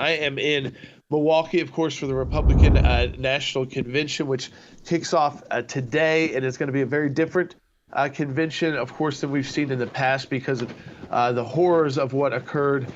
I am in Milwaukee, of course, for the Republican National Convention, which kicks off today, and it's going to be a very different convention, of course, than we've seen in the past because of the horrors of what occurred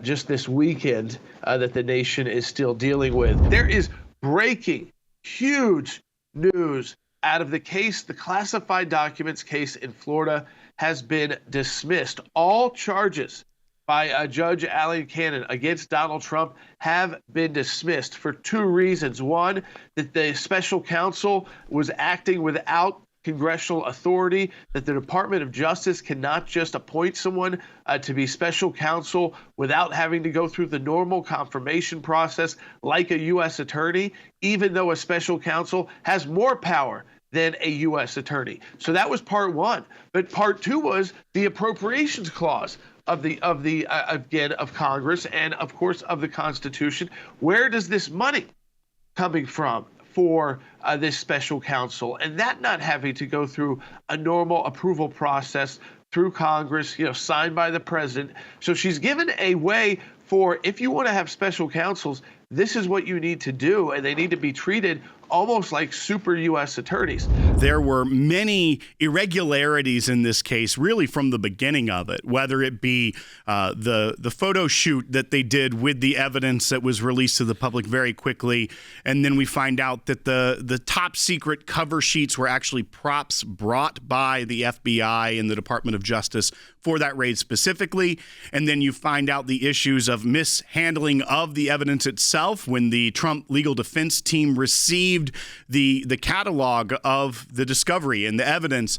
just this weekend that the nation is still dealing with. There is breaking, huge news out of the case. The classified documents case in Florida has been dismissed. All charges by Judge Aileen Cannon against Donald Trump have been dismissed for two reasons. One, that the special counsel was acting without congressional authority, that the Department of Justice cannot just appoint someone to be special counsel without having to go through the normal confirmation process like a U.S. attorney, even though a special counsel has more power than a U.S. attorney. So that was part one. But part two was the appropriations clause of Congress and, of course, of the Constitution. Where does this money coming from for this special counsel, and that not having to go through a normal approval process through Congress, signed by the president? So she's given a way for, if you want to have special counsels, this is what you need to do, and they need to be treated almost like super U.S. attorneys. There were many irregularities in this case, really from the beginning of it, whether it be the photo shoot that they did with the evidence that was released to the public very quickly. And then we find out that the top secret cover sheets were actually props brought by the FBI and the Department of Justice for that raid specifically. And then you find out the issues of mishandling of the evidence itself when the Trump legal defense team received the catalog of the discovery and the evidence.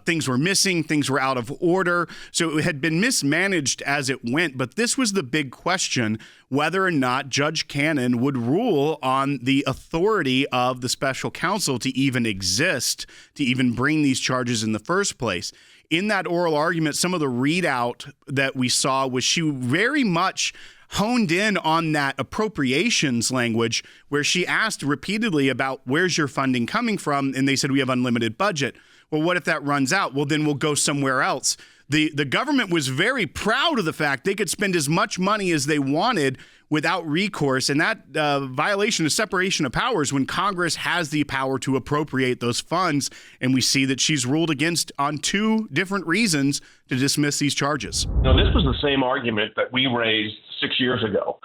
Things were missing, things were out of order. So it had been mismanaged as it went. But this was the big question, whether or not Judge Cannon would rule on the authority of the special counsel to even exist, to even bring these charges in the first place. In that oral argument, some of the readout that we saw was she very much honed in on that appropriations language where she asked repeatedly about where's your funding coming from, and they said we have unlimited budget. Well, what if that runs out? Well, then we'll go somewhere else. The government was very proud of the fact they could spend as much money as they wanted without recourse, and that violation of separation of powers when Congress has the power to appropriate those funds, and we see that she's ruled against on two different reasons to dismiss these charges. No, this was the same argument that we raised 6 years ago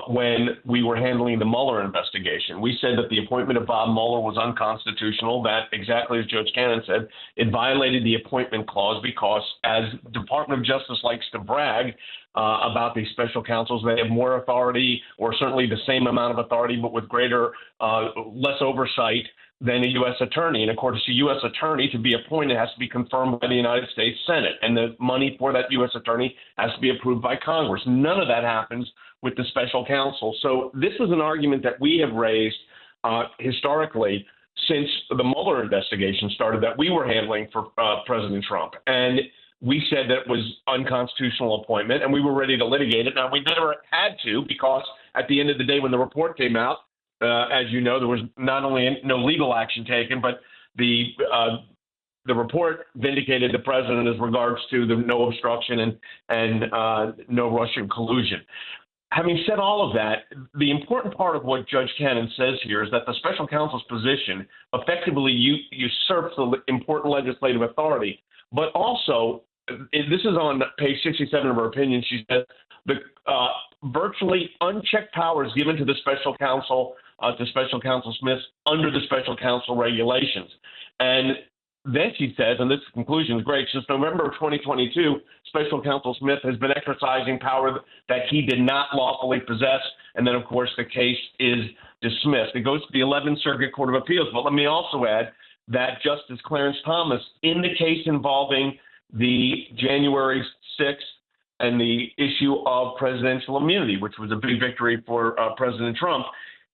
when we were handling the Mueller investigation. We said that the appointment of Bob Mueller was unconstitutional, that exactly as Judge Cannon said, it violated the appointment clause because, as Department of Justice likes to brag about these special counsels, they have more authority, or certainly the same amount of authority, but with greater, less oversight than a U.S. attorney. And of course, a U.S. attorney to be appointed has to be confirmed by the United States Senate, and the money for that U.S. attorney has to be approved by Congress. None of that happens with the special counsel. So this is an argument that we have raised historically since the Mueller investigation started that we were handling for President Trump. And we said that it was unconstitutional appointment, and we were ready to litigate it. Now, we never had to, because at the end of the day, when the report came out, as you know, there was not only no legal action taken, but the report vindicated the president as regards to the no obstruction and no Russian collusion. Having said all of that, the important part of what Judge Cannon says here is that the special counsel's position effectively usurps the important legislative authority. But also, this is on page 67 of her opinion, she says the virtually unchecked powers given to the special counsel, to Special Counsel Smith under the special counsel regulations. And then she says, and this conclusion is great, since November of 2022, Special Counsel Smith has been exercising power that he did not lawfully possess. And then, of course, the case is dismissed. It goes to the 11th Circuit Court of Appeals. But let me also add that Justice Clarence Thomas, in the case involving the January 6th and the issue of presidential immunity, which was a big victory for President Trump,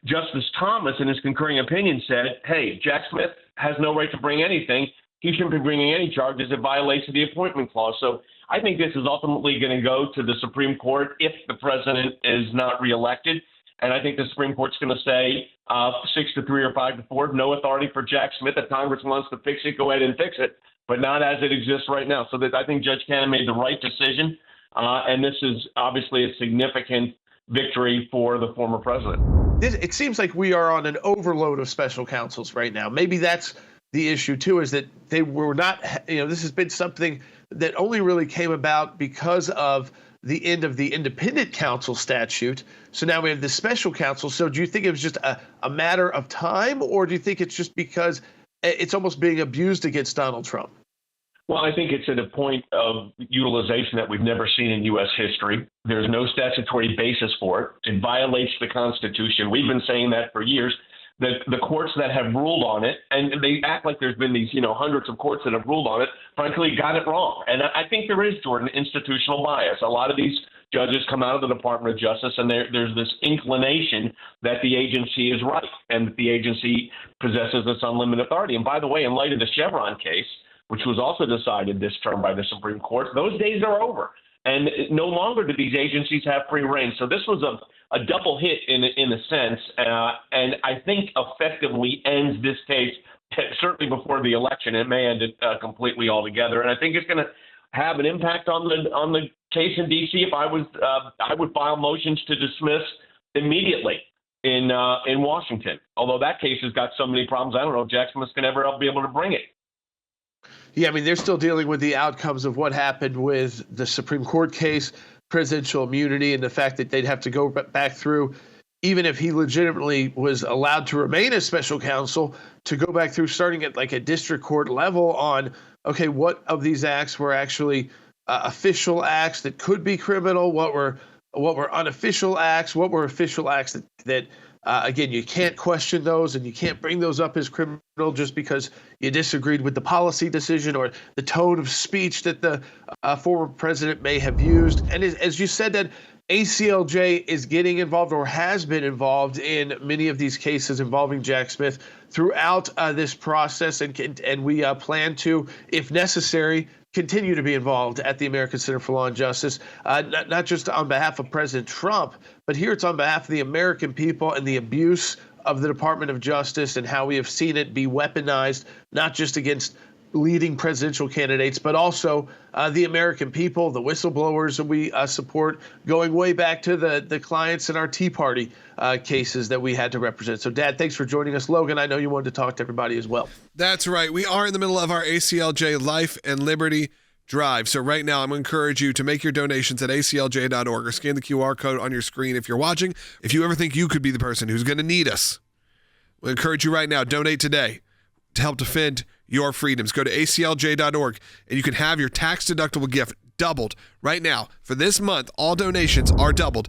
Justice Thomas, in his concurring opinion, said, hey, Jack Smith has no right to bring anything. He shouldn't be bringing any charges. It violates the appointment clause. So I think this is ultimately going to go to the Supreme Court if the president is not reelected. And I think the Supreme Court's going to say 6-3 or 5-4, no authority for Jack Smith. If Congress wants to fix it, go ahead and fix it, but not as it exists right now. So that I think Judge Cannon made the right decision. And this is obviously a significant victory for the former president. It seems like we are on an overload of special counsels right now. Maybe that's the issue too, is that they were not, this has been something that only really came about because of the end of the independent counsel statute. So now we have the special counsel. So do you think it was just a matter of time, or do you think it's just because it's almost being abused against Donald Trump? Well, I think it's at a point of utilization that we've never seen in U.S. history. There's no statutory basis for it. It violates the Constitution. We've been saying that for years. The courts that have ruled on it, and they act like there's been these, hundreds of courts that have ruled on it, frankly, got it wrong. And I think there is, Jordan, institutional bias. A lot of these judges come out of the Department of Justice, and there's this inclination that the agency is right and that the agency possesses this unlimited authority. And by the way, in light of the Chevron case, which was also decided this term by the Supreme Court, those days are over. And no longer do these agencies have free reign. So this was a double hit in a sense, and I think effectively ends this case certainly before the election. It may end it completely altogether, and I think it's going to have an impact on the case in D.C. If I would file motions to dismiss immediately in Washington. Although that case has got so many problems, I don't know if Jack Smith's going to ever be able to bring it. Yeah, I mean, they're still dealing with the outcomes of what happened with the Supreme Court case, presidential immunity, and the fact that they'd have to go back through, even if he legitimately was allowed to remain as special counsel, to go back through starting at like a district court level on, okay, what of these acts were actually official acts that could be criminal, what were unofficial acts, what were official acts that again, you can't question those and you can't bring those up as criminal just because you disagreed with the policy decision or the tone of speech that the former president may have used. And as you said, that ACLJ is getting involved or has been involved in many of these cases involving Jack Smith throughout this process, and we plan to, if necessary, continue to be involved at the American Center for Law and Justice, not just on behalf of President Trump, but here it's on behalf of the American people and the abuse of the Department of Justice and how we have seen it be weaponized, not just against leading presidential candidates, but also the American people, the whistleblowers that we support, going way back to the clients in our Tea Party cases that we had to represent. So, Dad, thanks for joining us. Logan, I know you wanted to talk to everybody as well. That's right. We are in the middle of our ACLJ Life and Liberty Drive. So right now, I'm going to encourage you to make your donations at aclj.org or scan the QR code on your screen if you're watching. If you ever think you could be the person who's going to need us, we encourage you right now, donate today to help defend your freedoms. Go to aclj.org and you can have your tax-deductible gift doubled right now. For this month, all donations are doubled.